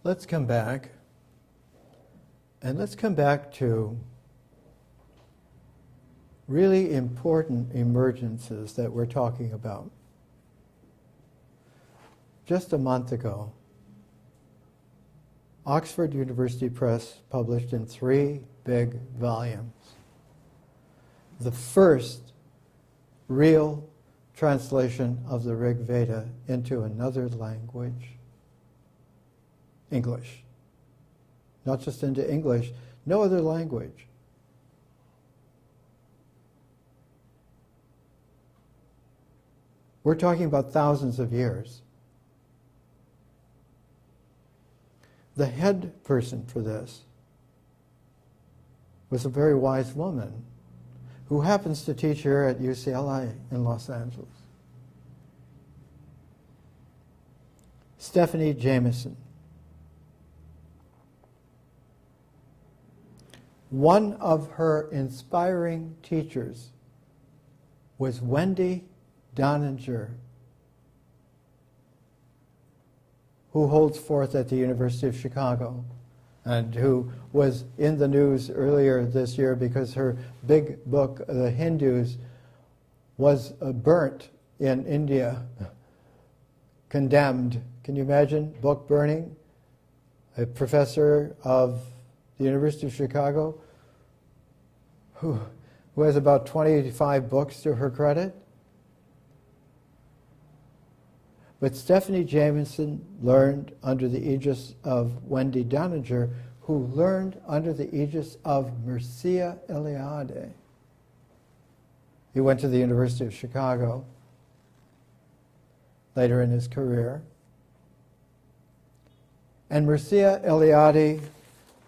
Let's come back, and let's come back to really important emergences that we're talking about. Just a month ago, Oxford University Press published in 3 big volumes the first real translation of the Rig Veda into another language, English. Not just into English, no other language. We're talking about thousands of years. The head person for this was a very wise woman who happens to teach here at UCLA in Los Angeles. Stephanie Jameson. One of her inspiring teachers was Wendy Doninger, who holds forth at the University of Chicago and who was in the news earlier this year because her big book, The Hindus, was burnt in India, condemned. Can you imagine book burning? A professor of the University of Chicago who has about 25 books to her credit. But Stephanie Jameson learned under the aegis of Wendy Doninger, who learned under the aegis of Mircea Eliade. He went to the University of Chicago later in his career. And Mircea Eliade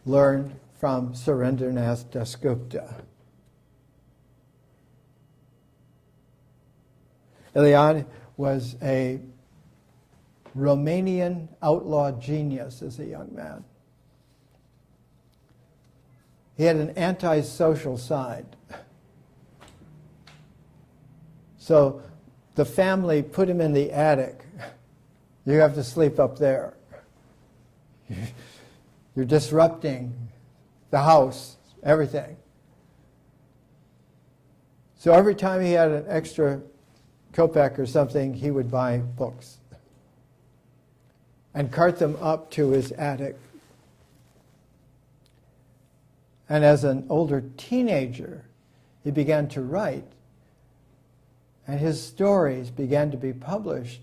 learned from Surendranath Dasgupta. Eliade was a Romanian outlaw genius as a young man. He had an antisocial side. So the family put him in the attic. You have to sleep up there. You're disrupting the house, everything. So every time he had an extra kopeck or something, he would buy books and cart them up to his attic. And as an older teenager, he began to write, and his stories began to be published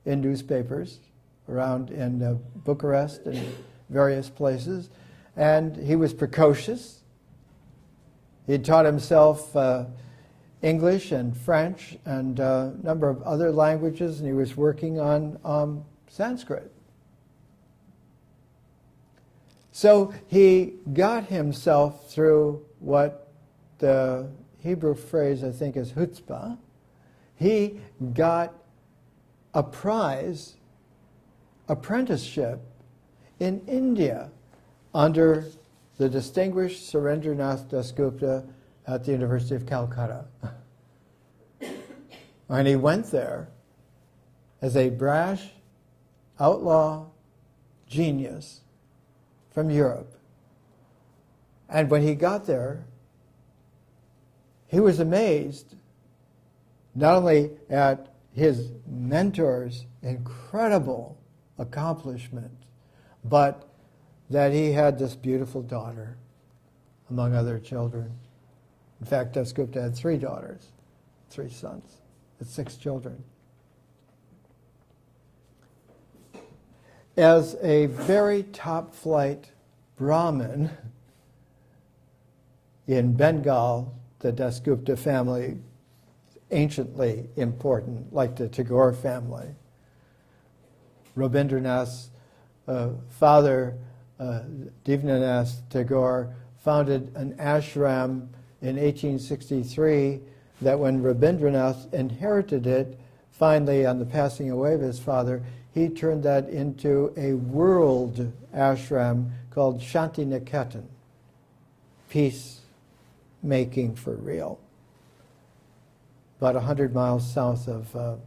in newspapers around in Bucharest and various places. And he was precocious. He had taught himself English and French and a number of other languages, and he was working on Sanskrit. So he got himself through what the Hebrew phrase, I think, is chutzpah. He got a prize apprenticeship in India under the distinguished Surendranath Dasgupta at the University of Calcutta. And he went there as a brash outlaw genius from Europe. And when he got there, he was amazed not only at his mentor's incredible accomplishment, but that he had this beautiful daughter, among other children. In fact, Dasgupta had 3 daughters, 3 sons, and 6 children. As a very top-flight Brahmin in Bengal, the Dasgupta family, anciently important, like the Tagore family. Rabindranath's father, Devnath Tagore, founded an ashram in 1863 that when Rabindranath inherited it, finally on the passing away of his father, he turned that into a world ashram called Shanti Niketan, peace making for real, about 100 miles south of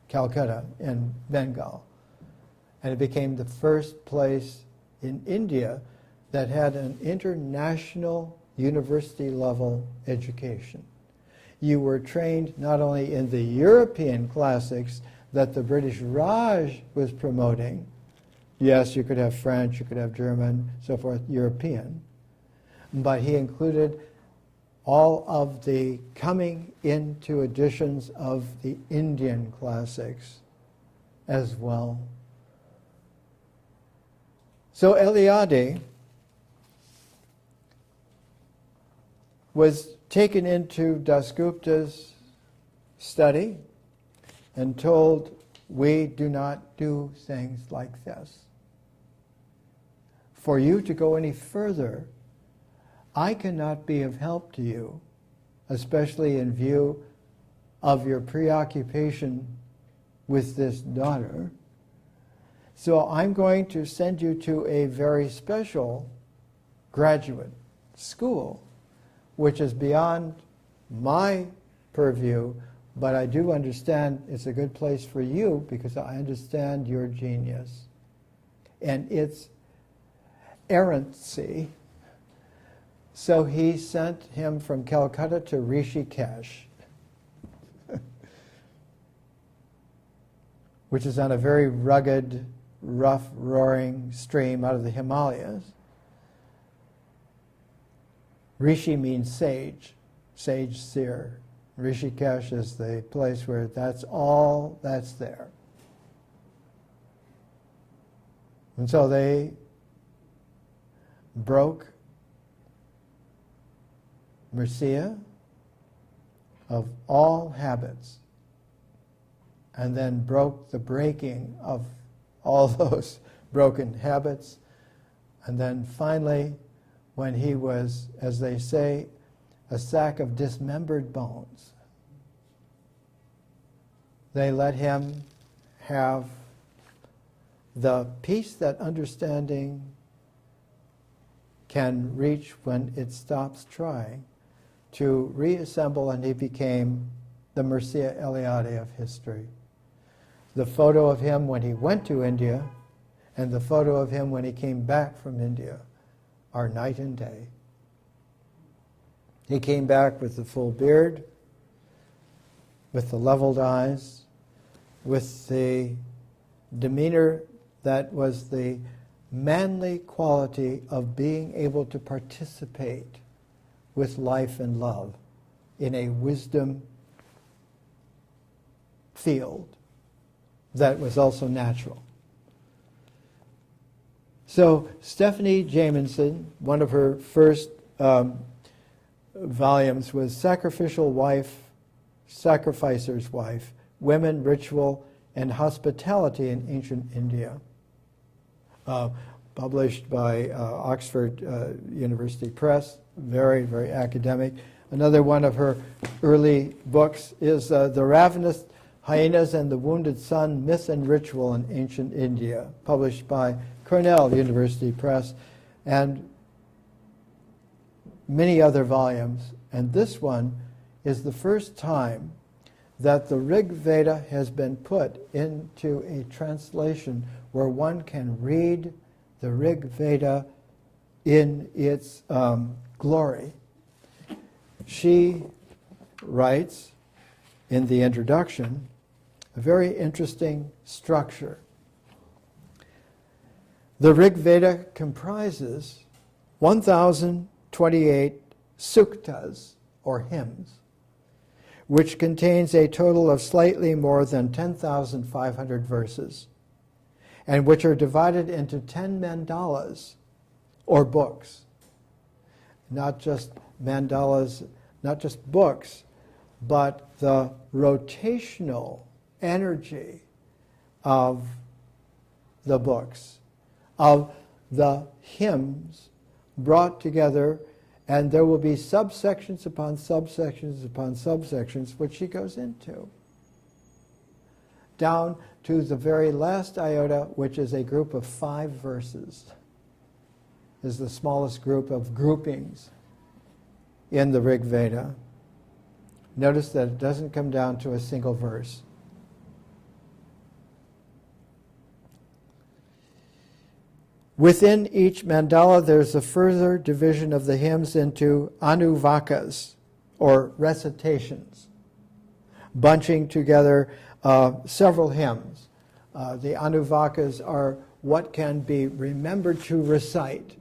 Calcutta in Bengal. and it became the first place in India that had an international university level education. You were trained not only in the European classics that the British Raj was promoting. Yes, you could have French, you could have German, so forth, European. But he included all of the coming into editions of the Indian classics as well. So Eliade was taken into Dasgupta's study and told, we do not do things like this. For you to go any further, I cannot be of help to you, especially in view of your preoccupation with this daughter. So I'm going to send you to a very special graduate school, which is beyond my purview, but I do understand it's a good place for you because I understand your genius and its errancy. So he sent him from Calcutta to Rishikesh, which is on a very rugged, rough, roaring stream out of the Himalayas. Rishi means sage, sage seer. Rishikesh is the place where that's all that's there. And so they broke Mercia of all habits, and then broke the breaking of all those broken habits, and then finally, when he was, as they say, a sack of dismembered bones, they let him have the peace that understanding can reach when it stops trying, to reassemble, and he became the Mircea Eliade of history. The photo of him when he went to India and the photo of him when he came back from India are night and day. He came back with the full beard, with the leveled eyes, with the demeanor that was the manly quality of being able to participate with life and love in a wisdom field that was also natural. So Stephanie Jamison, one of her first volumes was Sacrificial Wife, Sacrificer's Wife, Women, Ritual, and Hospitality in Ancient India, published by Oxford University Press, very, very academic. Another one of her early books is The Ravenous Hyenas and the Wounded Sun, Myth and Ritual in Ancient India, published by Cornell University Press, and many other volumes. And this one is the first time that the Rig Veda has been put into a translation where one can read the Rig Veda in its glory. She writes in the introduction a very interesting structure. The Rig Veda comprises 1,028 suktas, or hymns, which contains a total of slightly more than 10,500 verses, and which are divided into 10 mandalas, or books. Not just mandalas, not just books, but the rotational energy of the books, of the hymns brought together, and there will be subsections upon subsections upon subsections, which she goes into, down to the very last iota, which is a group of 5 verses, is the smallest group of groupings in the Rig Veda. Notice that it doesn't come down to a single verse. Within each mandala, there's a further division of the hymns into anuvakas, or recitations, bunching together several hymns. The anuvakas are what can be remembered to recite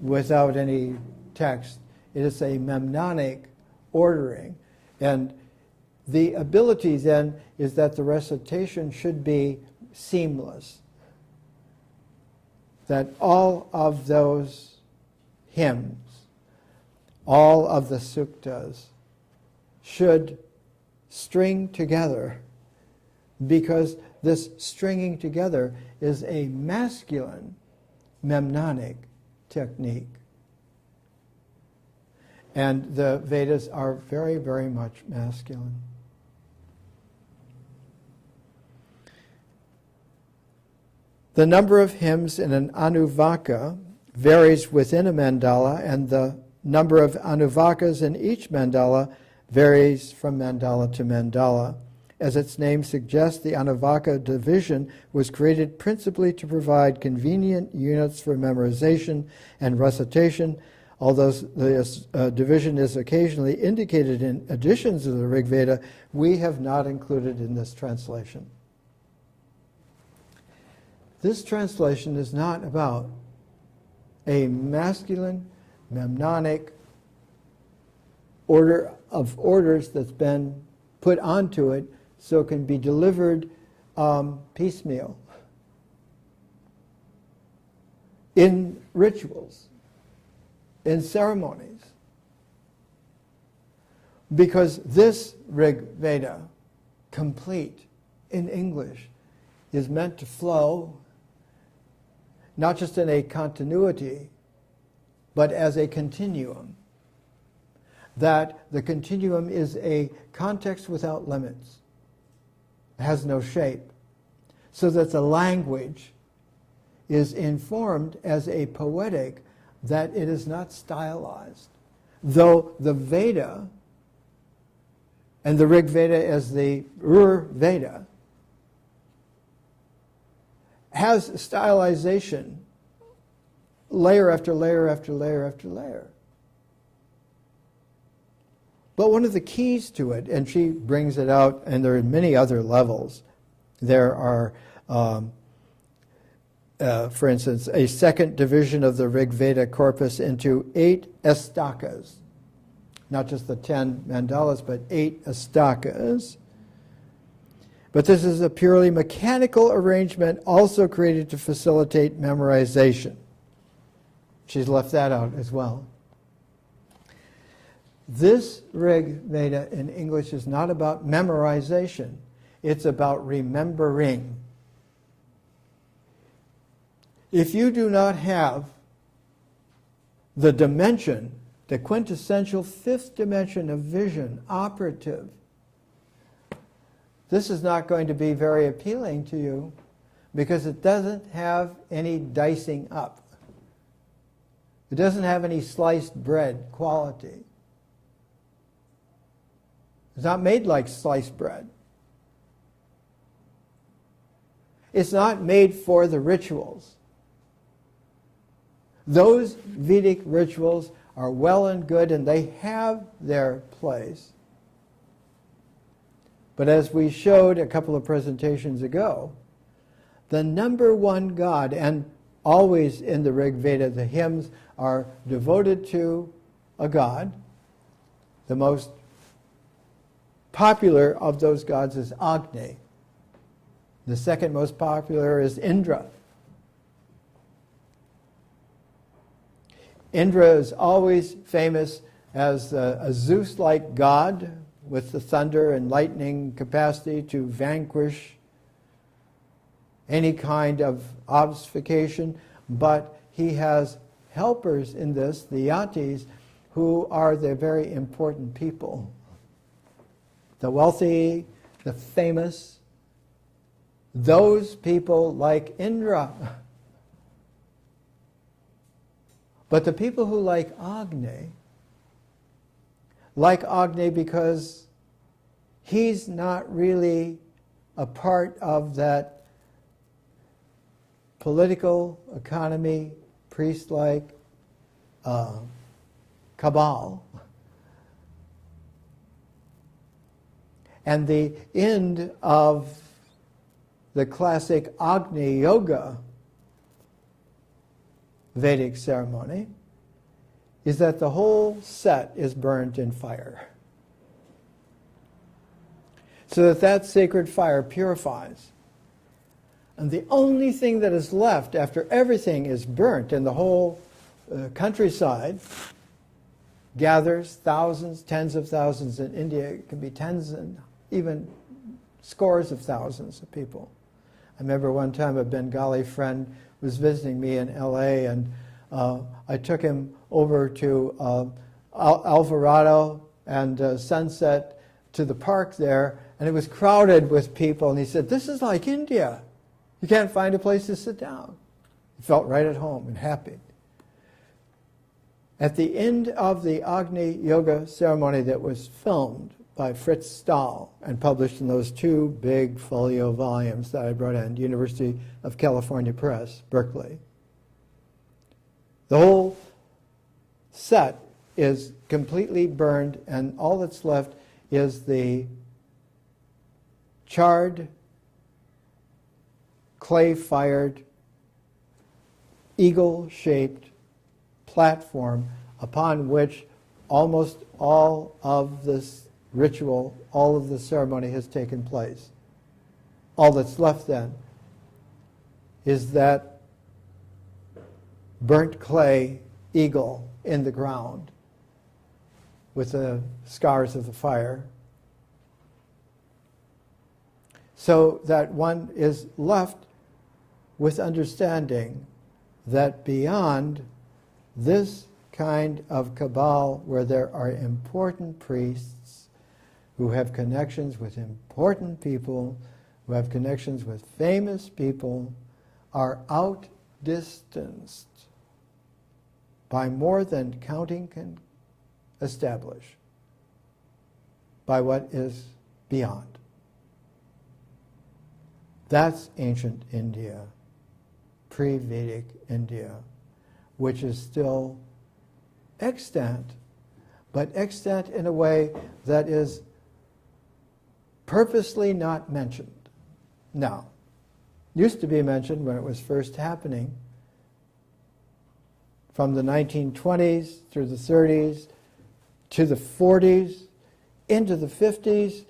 without any text. It is a memnonic ordering. And the ability then is that the recitation should be seamless. That all of those hymns, all of the suktas, should string together, because this stringing together is a masculine memnonic technique. And the Vedas are very, very much masculine. The number of hymns in an anuvaka varies within a mandala, and the number of anuvakas in each mandala varies from mandala to mandala. As its name suggests, the anuvaka division was created principally to provide convenient units for memorization and recitation. Although this division is occasionally indicated in editions of the Rig Veda, we have not included in this translation. This translation is not about a masculine, memnonic order of orders that's been put onto it so it can be delivered piecemeal in rituals, in ceremonies. Because this Rig Veda, complete in English, is meant to flow not just in a continuity, but as a continuum. That the continuum is a context without limits. It has no shape. So that the language is informed as a poetic, that it is not stylized. Though the Veda, and the Rig Veda as the Ur Veda, has stylization, layer after layer after layer after layer. But one of the keys to it, and she brings it out, and there are many other levels. There are, for instance, a second division of the Rig Veda corpus into 8 astakas. Not just the 10 mandalas, but 8 astakas. But this is a purely mechanical arrangement also created to facilitate memorization. She's left that out as well. This Rig Veda in English is not about memorization. It's about remembering. If you do not have the dimension, the quintessential 5th dimension of vision operative, this is not going to be very appealing to you, because it doesn't have any dicing up. It doesn't have any sliced bread quality. It's not made like sliced bread. It's not made for the rituals. Those Vedic rituals are well and good, and they have their place. But as we showed a couple of presentations ago, the number one God, and always in the Rig Veda, the hymns are devoted to a god. The most popular of those gods is Agni. The second most popular is Indra. Indra is always famous as a Zeus-like god with the thunder and lightning capacity to vanquish any kind of obfuscation, but he has helpers in this, the yatis, who are the very important people. The wealthy, the famous, those people like Indra. But the people who like Agni because he's not really a part of that political, economy, priest-like cabal. And the end of the classic Agni Yoga Vedic ceremony is that the whole set is burned in fire. So that that sacred fire purifies. And the only thing that is left after everything is burnt in the whole countryside gathers thousands, tens of thousands. In India, it can be tens and even scores of thousands of people. I remember one time a Bengali friend was visiting me in LA, and I took him over to Alvarado and Sunset to the park there, and it was crowded with people, and he said, "This is like India. You can't find a place to sit down." He felt right at home and happy. At the end of the Agni Yoga ceremony that was filmed by Fritz Stahl and published in those two big folio volumes that I brought in, University of California Press, Berkeley, the whole set is completely burned, and all that's left is the charred, clay-fired, eagle-shaped platform upon which almost all of this ritual, all of the ceremony has taken place. All that's left then is that burnt clay eagle in the ground with the scars of the fire, so that one is left with understanding that beyond this kind of cabal, where there are important priests who have connections with important people, who have connections with famous people, are outdistanced by more than counting can establish, by what is beyond. That's ancient India, pre-Vedic India, which is still extant, but extant in a way that is purposely not mentioned. Now, used to be mentioned when it was first happening, from the 1920s through the 30s to the 40s, into the 50s,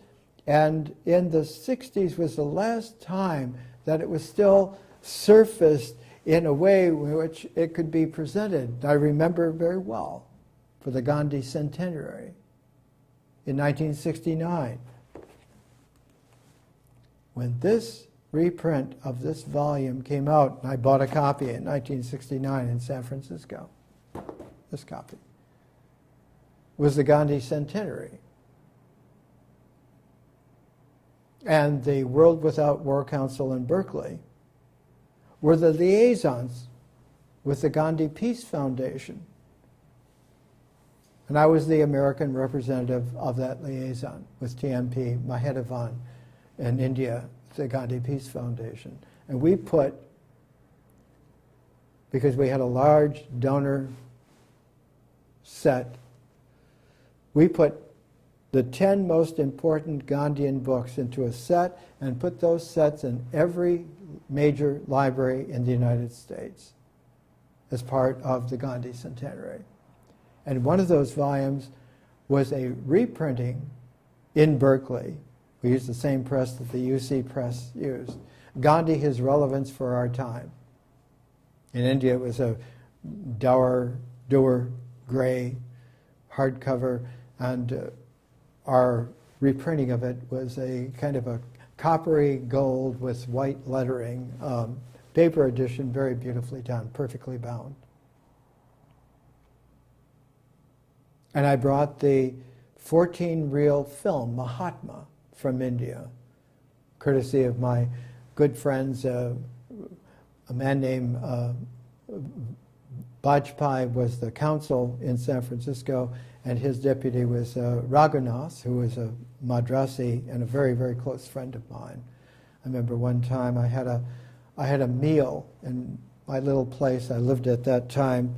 and in the 60s was the last time that it was still surfaced in a way in which it could be presented. I remember very well for the Gandhi centenary in 1969. When this reprint of this volume came out, and I bought a copy in 1969 in San Francisco, this copy, was the Gandhi centenary. And the World Without War Council in Berkeley were the liaisons with the Gandhi Peace Foundation. And I was the American representative of that liaison with TMP Mahadevan in India, the Gandhi Peace Foundation. And we put, because we had a large donor set, we put the 10 most important Gandhian books into a set and put those sets in every major library in the United States as part of the Gandhi centenary. And one of those volumes was a reprinting in Berkeley. We used the same press that the UC press used. Gandhi, His Relevance for Our Time. In India, it was a dour gray hardcover, and our reprinting of it was a kind of a coppery gold with white lettering, paper edition, very beautifully done, perfectly bound. And I brought the 14-reel film, Mahatma, from India, courtesy of my good friends. A man named Bajpai was the consul in San Francisco, and his deputy was Raghunath, who was a Madrasi and a very, very close friend of mine. I remember one time I had I had a meal in my little place. I lived at that time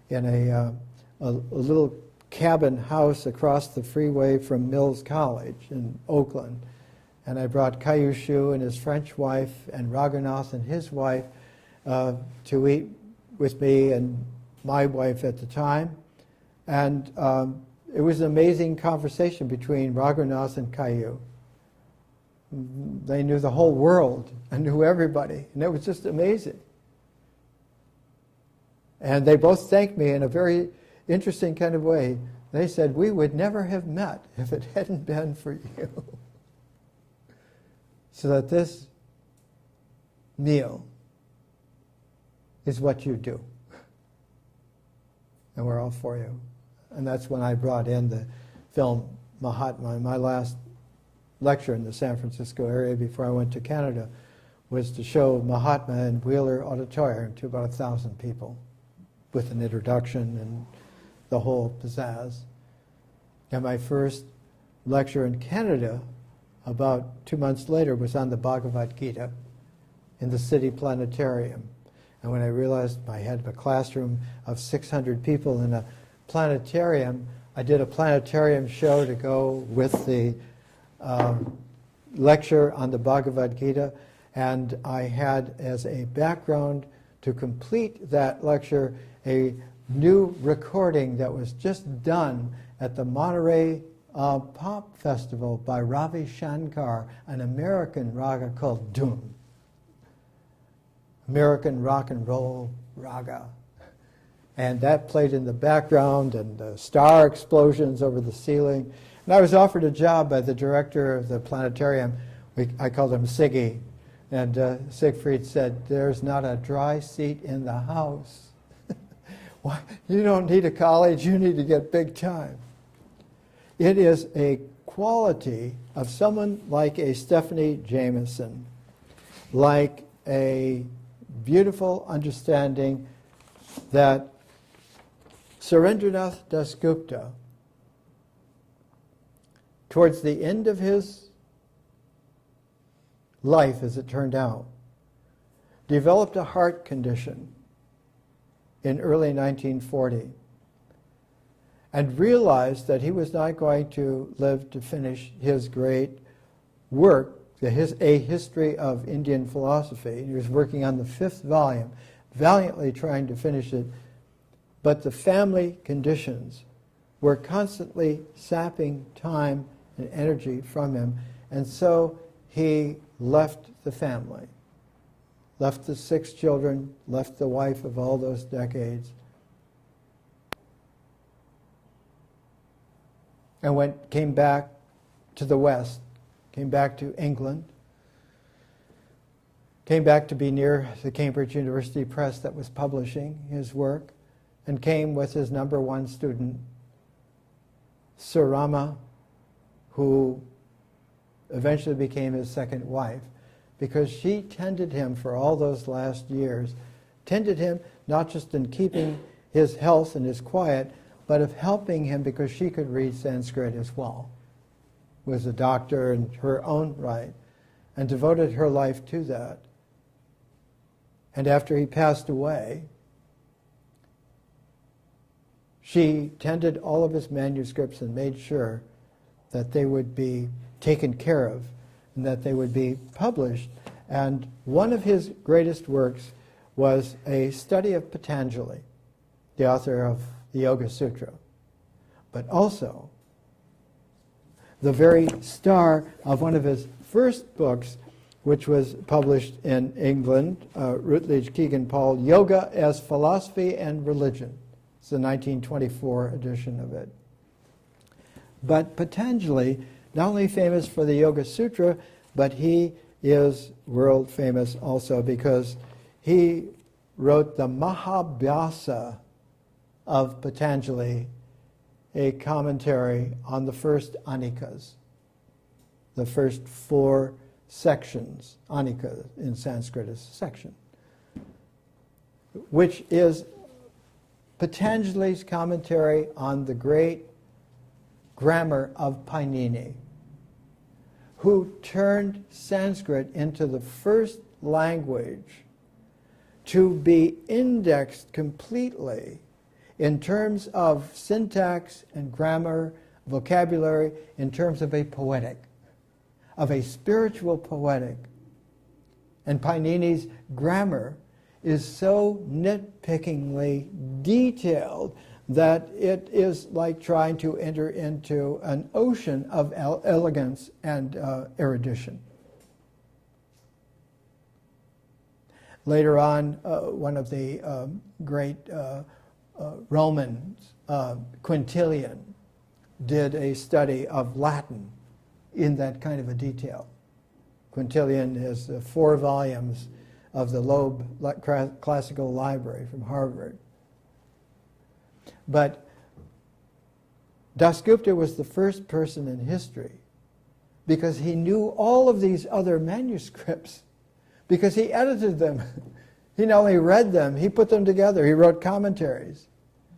in a little cabin house across the freeway from Mills College in Oakland. And I brought Caillou Shu and his French wife and Raghunath and his wife to eat with me and my wife at the time. And it was an amazing conversation between Raghunath and Caillou. They knew the whole world and knew everybody, and it was just amazing. And they both thanked me in a very interesting kind of way. They said, we would never have met if it hadn't been for you. So that this meal is what you do. And we're all for you. And that's when I brought in the film Mahatma. My last lecture in the San Francisco area before I went to Canada was to show Mahatma in Weir Auditorium to about 1,000 people with an introduction and the whole pizzazz. And my first lecture in Canada about 2 months later was on the Bhagavad Gita in the city planetarium. And when I realized I had a classroom of 600 people in a planetarium, I did a planetarium show to go with the lecture on the Bhagavad Gita, and I had as a background to complete that lecture a new recording that was just done at the Monterey Pop Festival by Ravi Shankar, an American raga called Dhun. American rock and roll raga. And that played in the background, and star explosions over the ceiling. And I was offered a job by the director of the planetarium. I called him Siggy. And Siegfried said, there's not a dry seat in the house. Why? You don't need a college, you need to get big time. It is a quality of someone like a Stephanie Jameson, like a beautiful understanding that Surendranath Dasgupta, towards the end of his life, as it turned out, developed a heart condition in early 1940 and realized that he was not going to live to finish his great work, A History of Indian Philosophy. He was working on the 5th volume, valiantly trying to finish it, but the family conditions were constantly sapping time and energy from him, and so he left the family, left the 6 children, left the wife of all those decades, and came back to the West, came back to England, came back to be near the Cambridge University Press that was publishing his work, and came with his #1 student, Surama, who eventually became his second wife, because she tended him for all those last years, tended him not just in keeping his health and his quiet, but of helping him because she could read Sanskrit as well, was a doctor in her own right, and devoted her life to that. And after he passed away, she tended all of his manuscripts and made sure that they would be taken care of and that they would be published. And one of his greatest works was a study of Patanjali, the author of the Yoga Sutra, but also the very star of one of his first books, which was published in England, Routledge Keegan Paul, Yoga as Philosophy and Religion. It's the 1924 edition of it. But Patanjali, not only famous for the Yoga Sutra, but he is world famous also because he wrote the Mahabhyasa of Patanjali, a commentary on the first Anikas, the first 4 sections. Anika in Sanskrit is section, which is Patanjali's commentary on the great grammar of Painini, who turned Sanskrit into the first language to be indexed completely in terms of syntax and grammar, vocabulary, in terms of a poetic, of a spiritual poetic. And Painini's grammar is so nitpickingly detailed that it is like trying to enter into an ocean of elegance and erudition. Later on, one of the great Romans, Quintilian, did a study of Latin in that kind of a detail. Quintilian has 4 volumes of the Loeb Classical Library from Harvard. But Dasgupta was the first person in history because he knew all of these other manuscripts, because he edited them. He not only read them, he put them together. He wrote commentaries.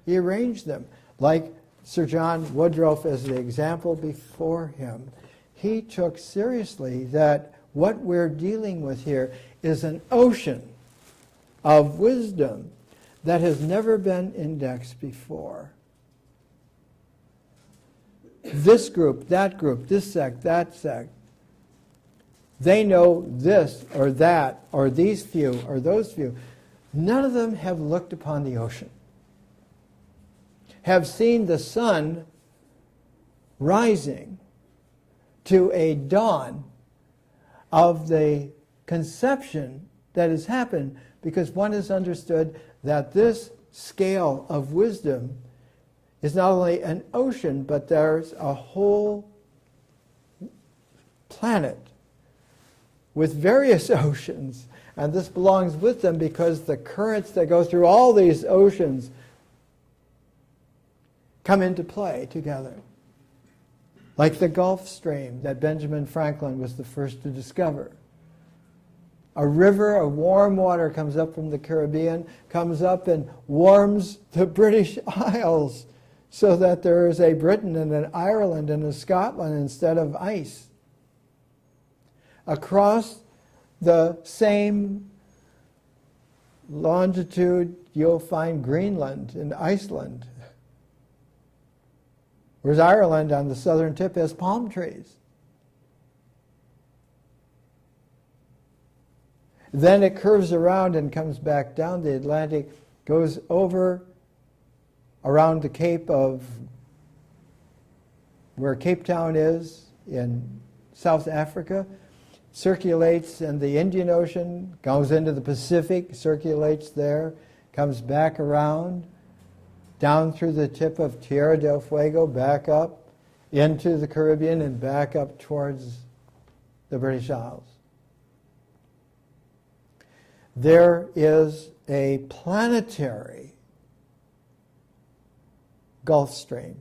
He arranged them. Like Sir John Woodroffe as the example before him. He took seriously that what we're dealing with here is an ocean of wisdom that has never been indexed before. This group, this sect, that sect, they know this or that or these few or those few. None of them have looked upon the ocean, have seen the sun rising to a dawn of the conception that has happened, because one has understood that this scale of wisdom is not only an ocean, but there's a whole planet with various oceans, and this belongs with them because the currents that go through all these oceans come into play together. Like the Gulf Stream that Benjamin Franklin was the first to discover. A river of warm water comes up from the Caribbean, comes up and warms the British Isles so that there is a Britain and an Ireland and a Scotland instead of ice. Across the same longitude, you'll find Greenland and Iceland. Whereas Ireland on the southern tip has palm trees. Then it curves around and comes back down the Atlantic, goes over around the Cape of where Cape Town is in South Africa, circulates in the Indian Ocean, goes into the Pacific, circulates there, comes back around, down through the tip of Tierra del Fuego, back up into the Caribbean and back up towards the British Isles. There is a planetary Gulf Stream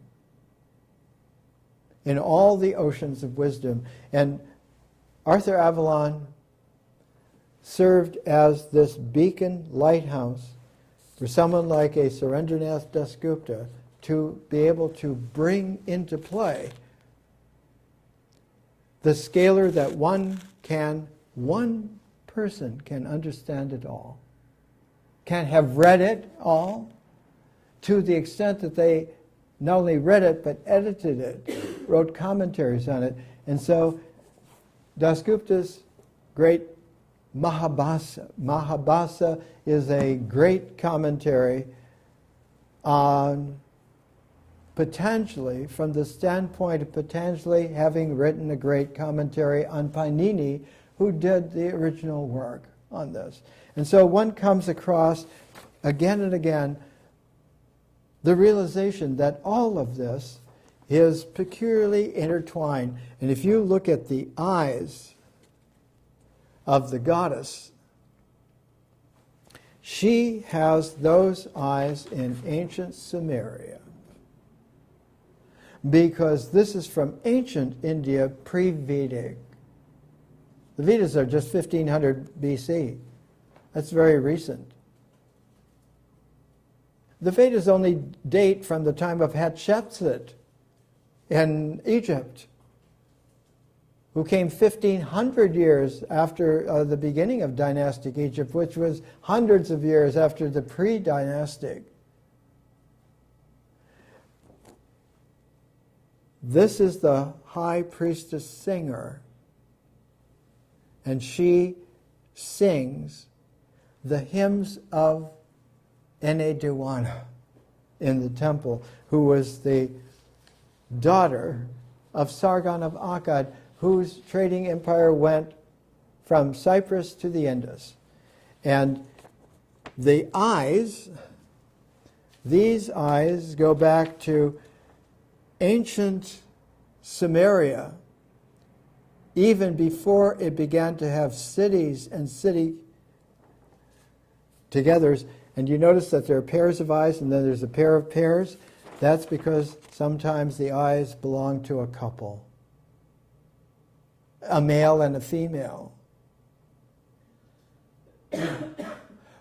in all the oceans of wisdom. And Arthur Avalon served as this beacon lighthouse for someone like a Surendranath Dasgupta to be able to bring into play the scalar that one person can understand it all, can have read it all, to the extent that they not only read it but edited it, wrote commentaries on it. And so Dasgupta's great Mahabhasa is a great commentary on potentially, from the standpoint of potentially having written a great commentary on Painini, who did the original work on this. And so one comes across again and again the realization that all of this is peculiarly intertwined. And if you look at the eyes of the goddess, she has those eyes in ancient Sumeria, because this is from ancient India, pre-Vedic. The Vedas are just 1500 BC. That's very recent. The Vedas only date from the time of Hatshepsut in Egypt, who came 1,500 years after the beginning of dynastic Egypt, which was hundreds of years after the pre-dynastic. This is the high priestess singer, and she sings the hymns of Enheduanna in the temple, who was the daughter of Sargon of Akkad, whose trading empire went from Cyprus to the Indus. And the eyes, these eyes go back to ancient Samaria, even before it began to have cities and city togethers. And you notice that there are pairs of eyes and then there's a pair of pairs. That's because sometimes the eyes belong to a couple, a male and a female,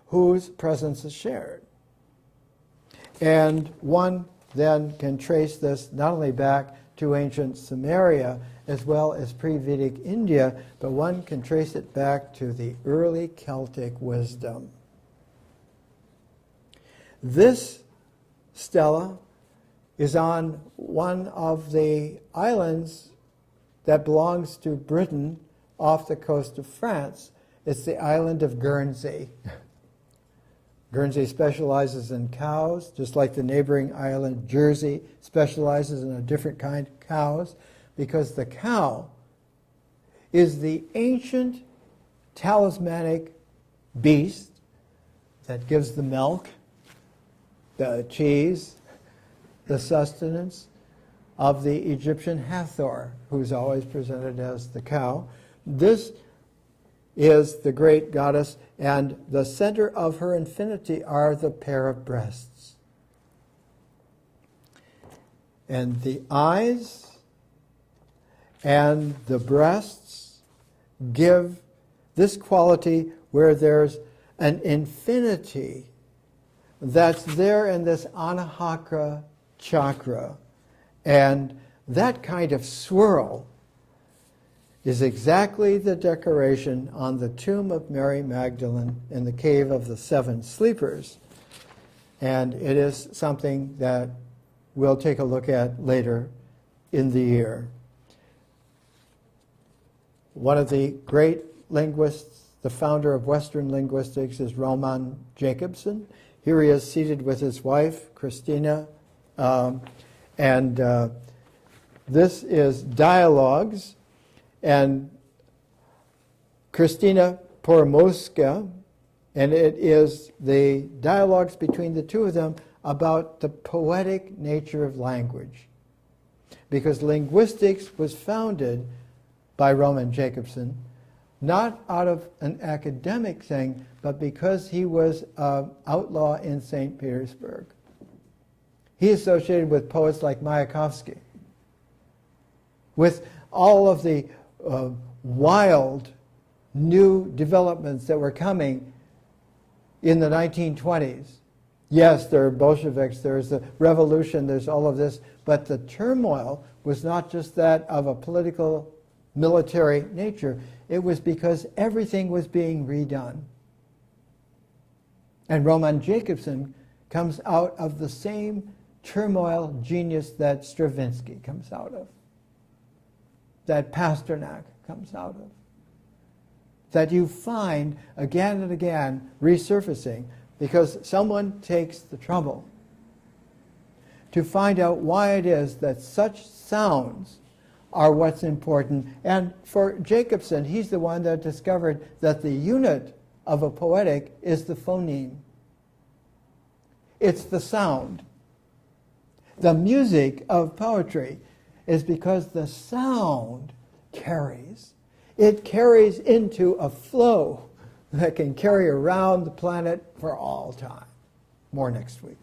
whose presence is shared. And one then can trace this not only back to ancient Samaria as well as pre-Vedic India, but one can trace it back to the early Celtic wisdom. This stela is on one of the islands that belongs to Britain off the coast of France. It's the island of Guernsey. Guernsey specializes in cows, just like the neighboring island Jersey specializes in a different kind of cows, because the cow is the ancient talismanic beast that gives the milk, the cheese, the sustenance of the Egyptian Hathor, who's always presented as the cow. This is the great goddess, and the center of her infinity are the pair of breasts. And the eyes and the breasts give this quality where there's an infinity that's there in this Anahakra chakra. And that kind of swirl is exactly the decoration on the tomb of Mary Magdalene in the Cave of the Seven Sleepers. And it is something that we'll take a look at later in the year. One of the great linguists, the founder of Western linguistics, is Roman Jacobson. Here he is seated with his wife, Christina, and this is Dialogues, and Christina Poromoska, and it is the dialogues between the two of them about the poetic nature of language. Because linguistics was founded by Roman Jacobson, not out of an academic thing, but because he was an outlaw in St. Petersburg. He associated with poets like Mayakovsky, with all of the wild new developments that were coming in the 1920s. Yes, there are Bolsheviks, there's the revolution, there's all of this, but the turmoil was not just that of a political, military nature. It was because everything was being redone. And Roman Jacobson comes out of the same turmoil genius that Stravinsky comes out of, that Pasternak comes out of, that you find again and again resurfacing because someone takes the trouble to find out why it is that such sounds are what's important. And for Jacobson, he's the one that discovered that the unit of a poetic is the phoneme. It's the sound. The music of poetry is because the sound carries. It carries into a flow that can carry around the planet for all time. More next week.